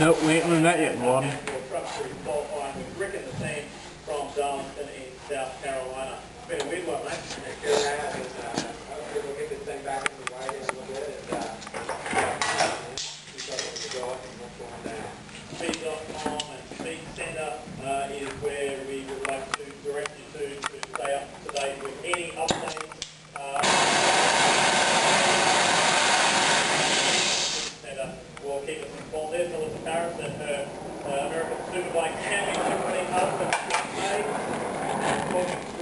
Nope, we ain't learned that yet, Gordon. Truck Series qualifying with Rick and the team from Darlington in South Carolina. It's been a weird one, mate. It sure has, and hopefully we'll get this thing back in the way a little bit and keep up with the golf and what's going down. Speed.com and Speed Centre is where we would like to direct you to stay up to date with any updates. Will keep us informed. There's Melissa Paris and her American Superbike Championship team husband, May.